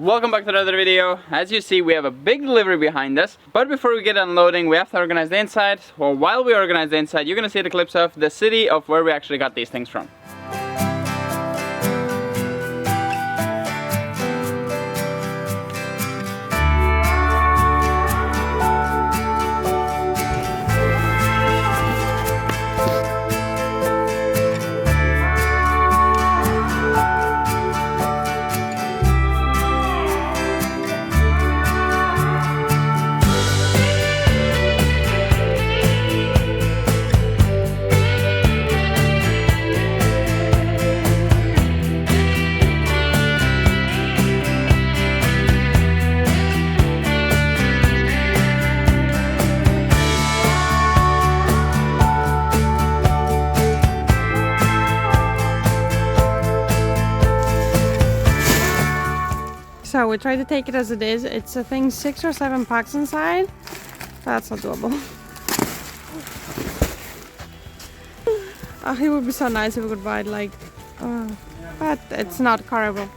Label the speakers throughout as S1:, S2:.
S1: welcome back to another video. As you see, we have a big delivery behind us, but before we get unloading we have to organize the inside. Well, while we organize the inside, you're gonna see the clips of the city of where we actually got these things from.
S2: So we try to take it as it is. It's I think 6 or 7 packs inside. That's not doable. It would be so nice if we could buy it like, but it's not carable.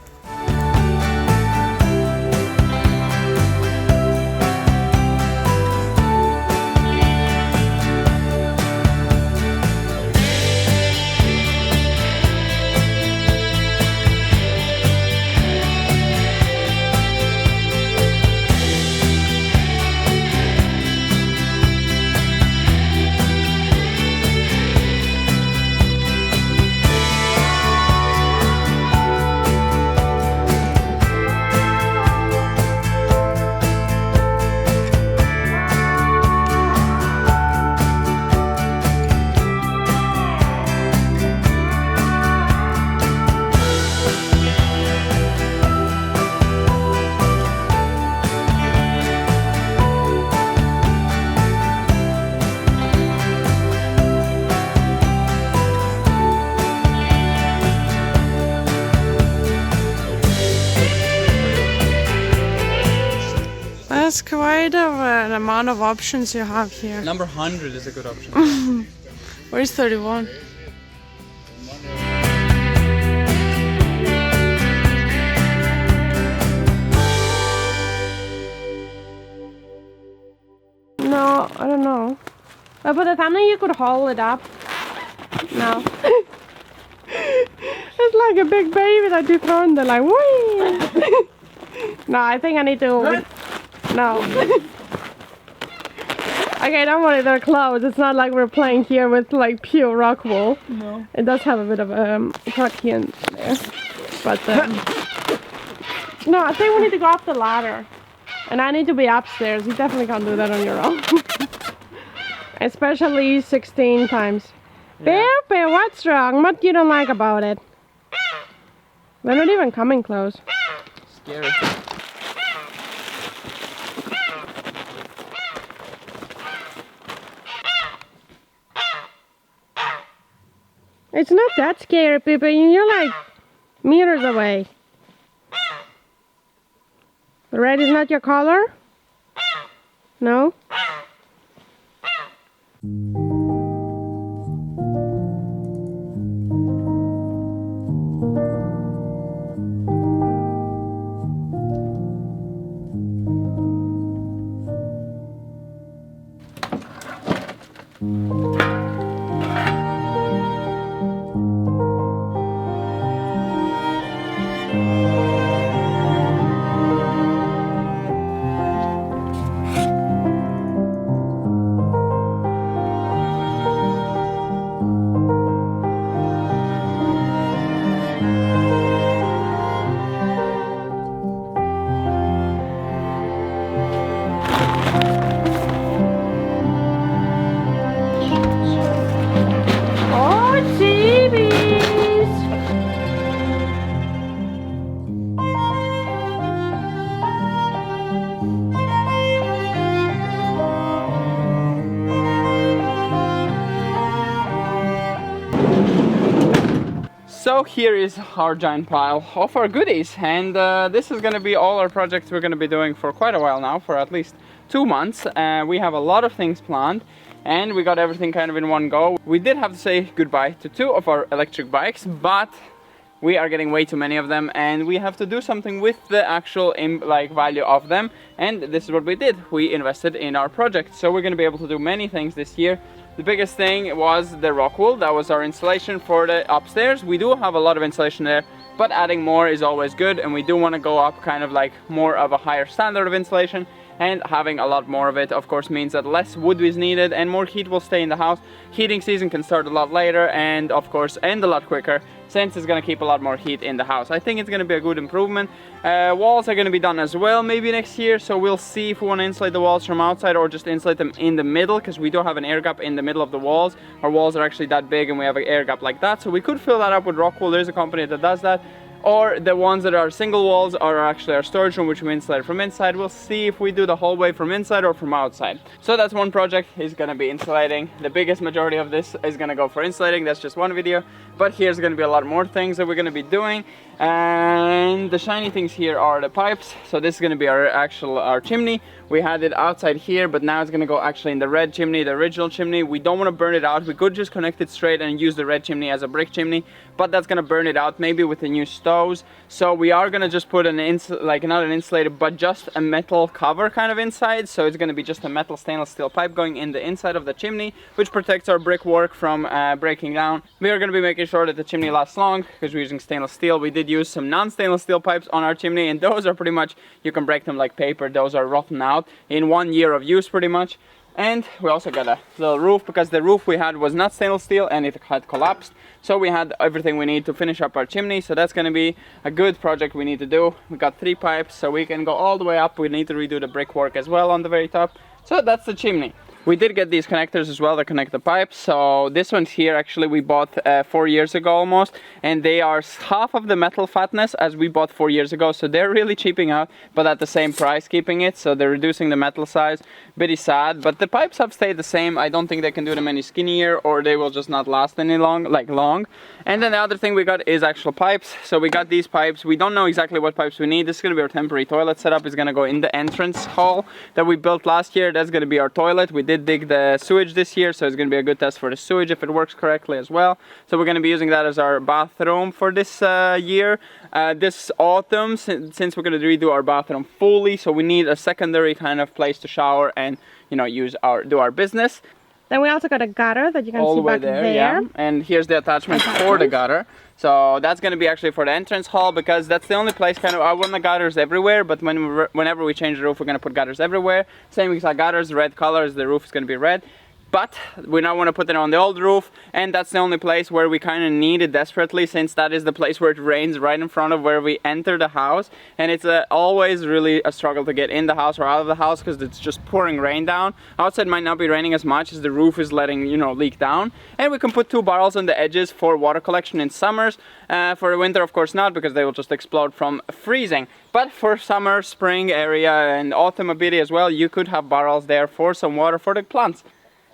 S2: That's quite an amount of options you have here.
S1: Number 100 is a good option.
S2: Where's 31? No, I don't know. But for the thumbnail you could haul it up. No. It's like a big baby that you throw in there like, whee! No, I think I need to... No. Okay, don't worry, they're closed. It's not like we're playing here with like pure rock wool.
S1: No.
S2: It does have a bit of a cut here and there. But no, I think we need to go up the ladder. And I need to be upstairs. You definitely can't do that on your own. Especially 16 times. Yeah. Bear, what's wrong? What you don't like about it? They're not even coming close.
S1: Scary.
S2: It's not that scary, people. You're like meters away. Red is not your color? No?
S1: So here is our giant pile of our goodies, and this is gonna be all our projects we're gonna be doing for quite a while now, for at least 2 months. We have a lot of things planned, and we got everything kind of in one go. We did have to say goodbye to 2 of our electric bikes, but we are getting way too many of them, and we have to do something with the actual value of them. And this is what we did. We invested in our project, so we're going to be able to do many things this year. The biggest thing was the rock wool. That was our insulation for the upstairs. We do have a lot of insulation there, but adding more is always good, and we do want to go up kind of like more of a higher standard of insulation. And having a lot more of it, of course, means that less wood is needed and more heat will stay in the house. Heating season can start a lot later and, of course, end a lot quicker, since it's going to keep a lot more heat in the house. I think it's going to be a good improvement. Walls are going to be done as well maybe next year, so we'll see if we want to insulate the walls from outside or just insulate them in the middle, because we do have an air gap in the middle of the walls. Our walls are actually that big and we have an air gap like that, so we could fill that up with rock wool. There's a company that does that. Or the ones that are single walls are actually our storage room, which we insulate from inside. We'll see if we do the hallway from inside or from outside. So that's one project, is going to be insulating. The biggest majority of this is going to go for insulating. That's just one video, but here's going to be a lot more things that we're going to be doing. And the shiny things here are the pipes. So this is going to be our chimney. We had it outside here, but now it's going to go actually in the red chimney, the original chimney. We don't want to burn it out. We could just connect it straight and use the red chimney as a brick chimney, but that's going to burn it out maybe with the new stoves. So we are going to just put not an insulated, but just a metal cover kind of inside. So it's going to be just a metal stainless steel pipe going in the inside of the chimney, which protects our brickwork from breaking down. We are going to be making sure that the chimney lasts long, because we're using stainless steel. We did use some non-stainless steel pipes on our chimney, and those are pretty much, you can break them like paper. Those are rotten out in 1 year of use pretty much. And we also got a little roof, because the roof we had was not stainless steel and it had collapsed. So we had everything we need to finish up our chimney. So that's going to be a good project we need to do. We got 3 pipes, so we can go all the way up. We need to redo the brickwork as well on the very top. So that's the chimney. We did get these connectors as well that connect the pipes. So this one's here, actually we bought 4 years ago almost, and they are half of the metal fatness as we bought 4 years ago. So they're really cheaping out, but at the same price keeping it. So they're reducing the metal size. Pretty sad, but the pipes have stayed the same. I don't think they can do them any skinnier, or they will just not last any long. And then the other thing we got is actual pipes. So we got these pipes. We don't know exactly what pipes we need. This is going to be our temporary toilet setup. It's going to go in the entrance hall that we built last year. That's going to be our toilet. We did dig the sewage this year, so it's going to be a good test for the sewage if it works correctly as well. So we're going to be using that as our bathroom for this year. This autumn, since we're going to redo our bathroom fully, so we need a secondary kind of place to shower and, you know, do our business.
S2: Then we also got a gutter that you can
S1: all
S2: see
S1: the way
S2: back
S1: there,
S2: there.
S1: yeah. And here's the attachment for the gutter. So that's going to be actually for the entrance hall, because that's the only place kind of, I want the gutters everywhere, but whenever we change the roof, we're going to put gutters everywhere. Same exact gutters, red colors, the roof is going to be red. But we now want to put it on the old roof, and that's the only place where we kind of need it desperately, since that is the place where it rains right in front of where we enter the house. And it's always really a struggle to get in the house or out of the house, because it's just pouring rain down. Outside might not be raining as much as the roof is letting, you know, leak down. And we can put 2 barrels on the edges for water collection in summers. For the winter, of course not, because they will just explode from freezing. But for summer, spring area, and autumn a bit as well, you could have barrels there for some water for the plants.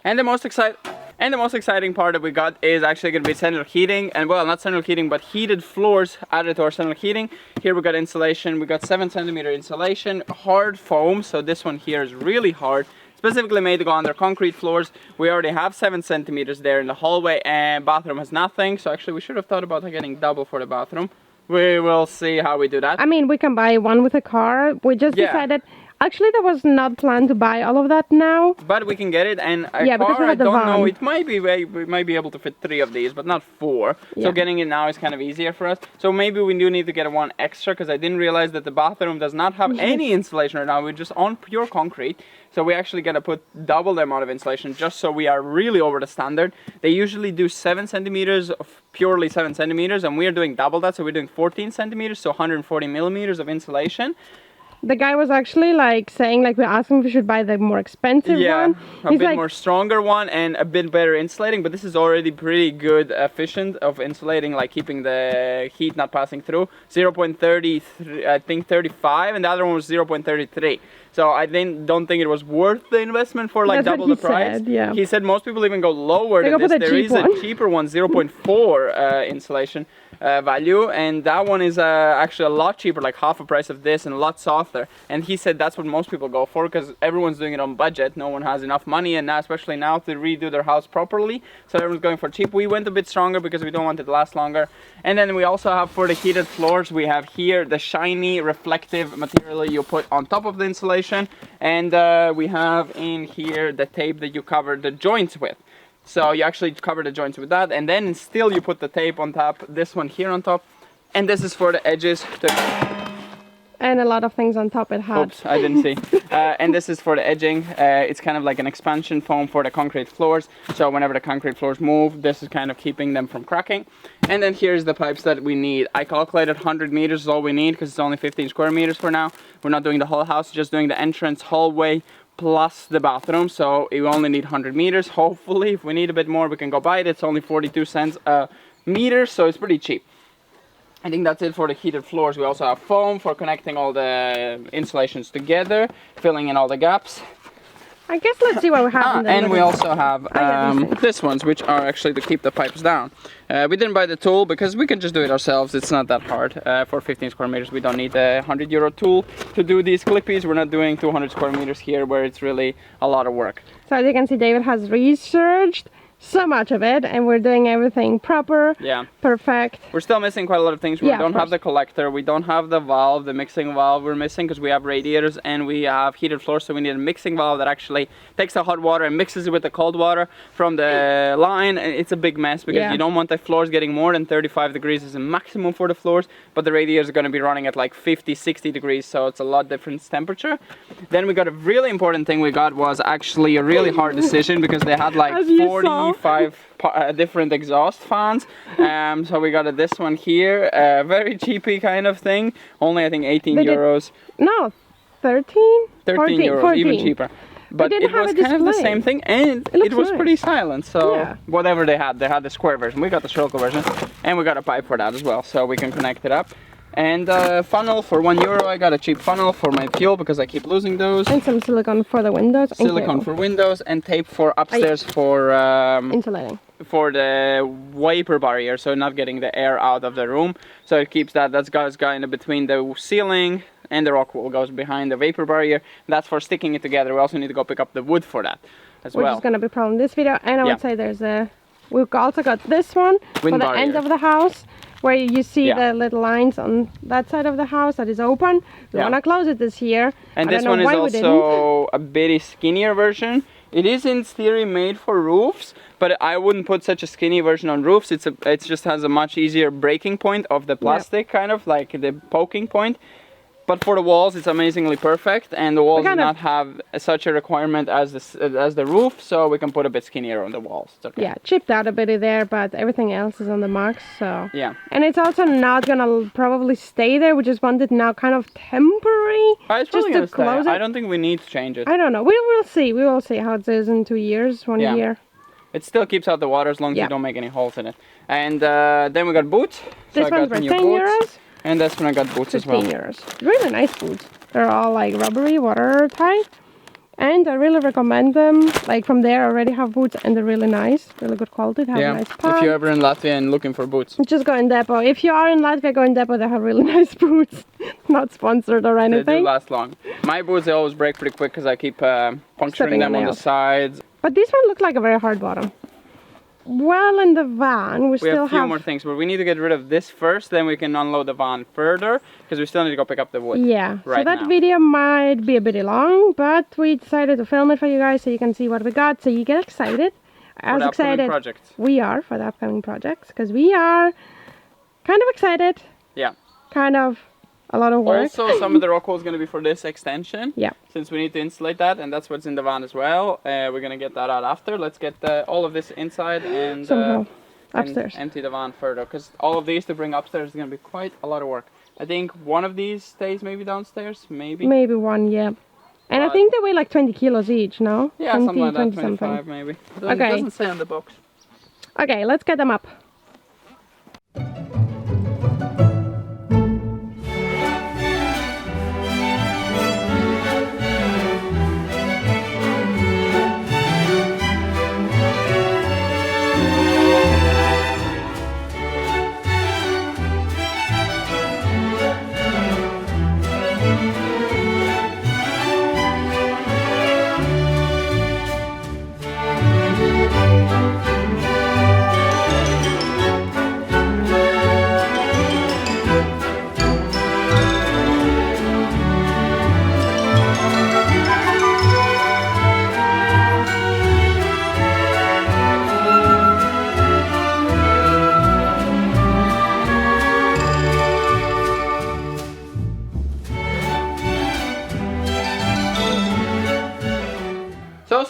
S1: And the most exciting part that we got is actually going to be central heating, and well, not central heating, but heated floors added to our central heating. Here we got insulation. We got 7cm insulation, hard foam. So this one here is really hard, specifically made to go under concrete floors. We already have 7cm there in the hallway, and bathroom has nothing. So actually, we should have thought about getting double for the bathroom. We will see how we do that.
S2: I mean, we can buy one with a car. We just decided. Actually, there was not planned to buy all of that now.
S1: But we can get it, and a car, I don't know, it might be, we might be able to fit 3 of these, but not 4. Yeah. So getting it now is kind of easier for us. So maybe we do need to get one extra, because I didn't realize that the bathroom does not have any insulation right now. We're just on pure concrete. So we actually got to put double the amount of insulation, just so we are really over the standard. They usually do 7cm of purely 7cm, and we are doing double that. So we're doing 14cm, so 140mm of insulation.
S2: The guy was actually like saying, like, we're asking if we should buy the more expensive one.
S1: A bit more stronger one and a bit better insulating, but this is already pretty good, efficient of insulating, like keeping the heat not passing through. 0.30, I think 35, and the other one was 0.33. So I don't think it was worth the investment for like double the price.
S2: Said, yeah.
S1: He said most people even go lower than this. There is a cheaper one, 0.4 insulation. value, and that one is actually a lot cheaper, like half the price of this, and a lot softer. And he said that's what most people go for because everyone's doing it on budget. No one has enough money, and now, especially now, to redo their house properly, so everyone's going for cheap. We went a bit stronger because we don't want it to last longer. And then we also have, for the heated floors, we have here the shiny reflective material you put on top of the insulation, and we have in here the tape that you cover the joints with. So you actually cover the joints with that, and then still you put the tape on top, this one here on top, and this is for the edges
S2: and a lot of things on top it had.
S1: Oops, I didn't see. And this is for the edging. It's kind of like an expansion foam for the concrete floors. So whenever the concrete floors move, this is kind of keeping them from cracking. And then here's the pipes that we need. I calculated 100 meters is all we need because it's only 15 square meters for now. We're not doing the whole house, just doing the entrance, hallway, plus the bathroom. So we only need 100 meters. Hopefully, if we need a bit more, we can go buy it. It's only 42 cents a meter, so it's pretty cheap. I think that's it for the heated floors. We also have foam for connecting all the insulations together, filling in all the gaps.
S2: I guess let's see what we have.
S1: And we also have this ones, which are actually to keep the pipes down. We didn't buy the tool because we can just do it ourselves. It's not that hard. For 15 square meters, we don't need a €100 tool to do these clippies. We're not doing 200 square meters here, where it's really a lot of work.
S2: So as you can see, David has researched so much of it, and we're doing everything proper.
S1: Yeah.
S2: Perfect.
S1: We're still missing quite a lot of things. We don't have the collector, we don't have the valve, the mixing valve we're missing because we have radiators and we have heated floors, so we need a mixing valve that actually takes the hot water and mixes it with the cold water from the line. And it's a big mess because you don't want the floors getting more than 35 degrees is a maximum for the floors, but the radiators are going to be running at like 50, 60 degrees, so it's a lot different temperature. Then we got a really important thing we got was actually a really hard decision because they had like 45 different exhaust fans. So we got this one here, very cheapy kind of thing, only I think 18 euros.
S2: No, 13?
S1: 13 euros, 14. Even cheaper. But it was kind of the same thing, and it was pretty silent. So whatever they had the square version. We got the circle version, and we got a pipe for that as well, so we can connect it up. And funnel for €1. I got a cheap funnel for my fuel because I keep losing those. And
S2: some silicone for the windows.
S1: Silicone for windows, and tape for upstairs for
S2: insulating.
S1: For the vapor barrier, so not getting the air out of the room. So it keeps that. That's going between the ceiling and the rock wall, goes behind the vapor barrier. That's for sticking it together. We also need to go pick up the wood for that as well.
S2: Which is going to be a problem in this video. And I would say we've also got this one for the end of the house, where you see the little lines on that side of the house that is open. We want to close it this year. And this one is also
S1: a bit skinnier version. It is in theory made for roofs, but I wouldn't put such a skinny version on roofs. It just has a much easier breaking point of the plastic, kind of like the poking point. But for the walls, it's amazingly perfect, and the walls do not have such a requirement as the roof, so we can put a bit skinnier on the walls. It's okay.
S2: Yeah, chipped out a bit there, but everything else is on the marks, so...
S1: Yeah.
S2: And it's also not gonna probably stay there. We just want it now kind of temporary.
S1: It's
S2: just to close it.
S1: I don't think we need to change it.
S2: I don't know. We will see. We will see how it is in 2 years, 1 year.
S1: It still keeps out the water as long as you don't make any holes in it. And then we got boots.
S2: This one's for 10 euros.
S1: And that's when I got boots as well.
S2: 15 euros. Really nice boots. They're all like rubbery, watertight. And I really recommend them. Like from there I already have boots and they're really nice. Really good quality. They have nice pump.
S1: If you're ever in Latvia and looking for boots,
S2: just go in Depot. If you are in Latvia, go in Depot. They have really nice boots. Not sponsored or anything.
S1: They do last long. My boots, they always break pretty quick because I keep puncturing them on the sides.
S2: But this one looks like a very hard bottom. Well, in the van, we still have
S1: a few more things, but we need to get rid of this first, then we can unload the van further, because we still need to go pick up the wood.
S2: Yeah, so that video might be a bit long, but we decided to film it for you guys so you can see what we got, so you get excited.
S1: As excited
S2: we are for the upcoming projects, because we are kind of excited.
S1: Yeah.
S2: Kind of a lot of work.
S1: Also, some of the rock wool is going to be for this extension.
S2: Yeah.
S1: Since we need to insulate that, and that's what's in the van as well. We're going to get that out after. Let's get all of this inside and
S2: upstairs.
S1: Empty the van further, because all of these to bring upstairs is going to be quite a lot of work. I think one of these stays maybe downstairs, maybe.
S2: Maybe one, yeah. And I think they weigh like 20 kilos each, no?
S1: Yeah,
S2: 20,
S1: something like that, 25
S2: something.
S1: maybe. It doesn't say on the box.
S2: Okay, let's get them up.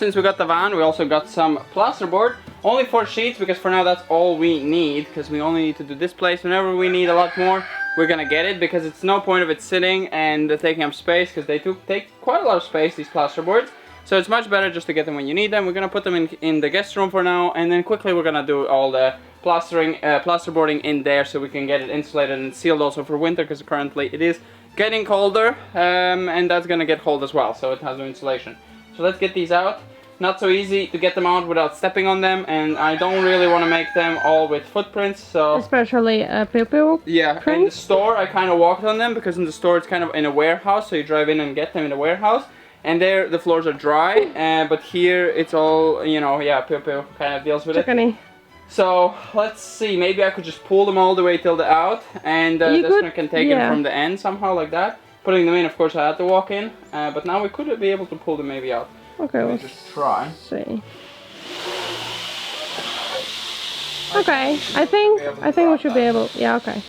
S1: since we got the van, we also got some plasterboard. Only 4 sheets, because for now that's all we need, because we only need to do this place. Whenever we need a lot more, we're gonna get it, because it's no point of it sitting and taking up space, because they take quite a lot of space, these plasterboards. So it's much better just to get them when you need them. We're gonna put them in the guest room for now, and then quickly we're gonna do all the plasterboarding in there, so we can get it insulated and sealed also for winter, because currently it is getting colder, and that's gonna get cold as well, so it has no insulation. So let's get these out. Not so easy to get them out without stepping on them, and I don't really want to make them all with footprints, so...
S2: Especially poo-poo
S1: Yeah,
S2: prints.
S1: in the store I kind of walked on them, because in the store it's kind of in a warehouse, so you drive in and get them in a warehouse. And there the floors are dry, but here it's all, you know, yeah, poo-poo kind of deals with it. So let's see, maybe I could just pull them all the way till the out, and this one can take it from the end somehow like that. Putting them in, of course, I had to walk in, but now we could be able to pull them maybe out.
S2: Okay,
S1: let's just try.
S2: See. Okay, I think we should be able. Yeah, okay.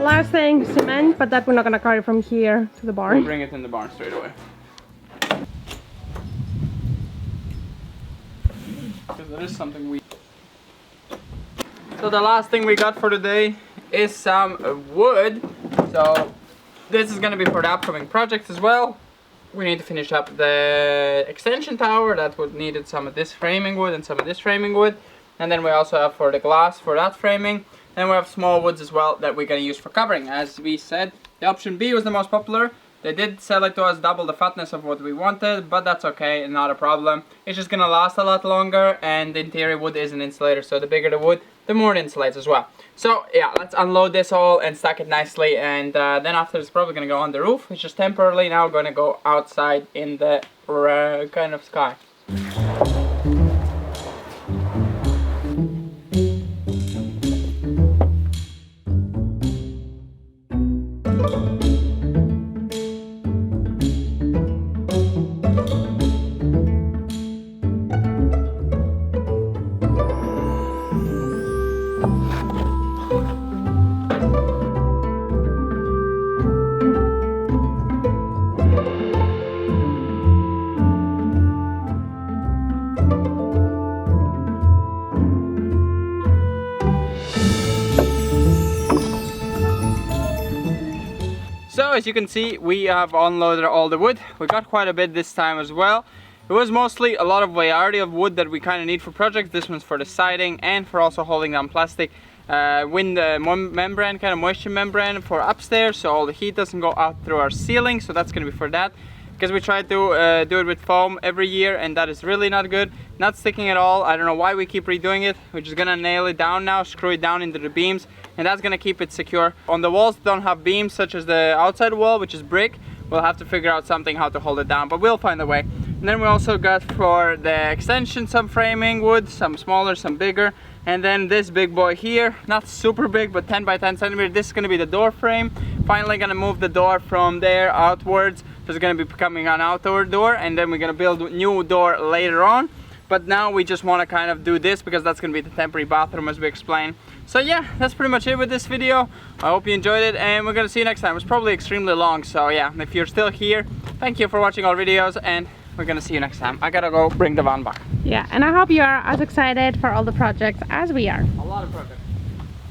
S2: Last thing, cement, but that we're not gonna carry from here to the barn.
S1: We'll bring it in the barn straight away. Because there is something we... So the last thing we got for today is some wood. So this is gonna be for the upcoming project as well. We need to finish up the extension tower. That would needed some of this framing wood and some of this framing wood. And then we also have for the glass for that framing. Then we have small woods as well that we're going to use for covering. As we said, the option B was the most popular. They did sell it to us double the fatness of what we wanted, but that's okay, not a problem. It's just going to last a lot longer, and the interior wood is an insulator, so the bigger the wood, the more it insulates as well. So yeah, let's unload this all and stack it nicely, and then after it's probably going to go on the roof. It's just temporarily now going to go outside in the kind of sky. So as you can see, we have unloaded all the wood. We got quite a bit this time as well. It was mostly a lot of variety of wood that we kind of need for projects. This one's for the siding and for also holding down plastic wind membrane, kind of moisture membrane for upstairs, so all the heat doesn't go out through our ceiling. So that's going to be for that, because we try to do it with foam every year, and that is really not good, not sticking at all. I don't know why we keep redoing it. We're just gonna nail it down now, screw it down into the beams, and that's gonna keep it secure. On the walls don't have beams such as the outside wall, which is brick. We'll have to figure out something how to hold it down, but we'll find a way. And then we also got for the extension some framing wood, some smaller, some bigger. And then this big boy here, not super big, but 10 by 10 centimeter. This is gonna be the door frame. Finally gonna move the door from there outwards. So it's gonna be becoming an outdoor door, and then we're gonna build a new door later on. But now we just wanna kind of do this because that's gonna be the temporary bathroom, as we explained. So yeah, that's pretty much it with this video. I hope you enjoyed it, and we're gonna see you next time. It's probably extremely long, so yeah, if you're still here, thank you for watching our videos, and we're gonna see you next time. I gotta go bring the van back.
S2: Yeah, and I hope you are as excited for all the projects as we are.
S1: A lot of projects.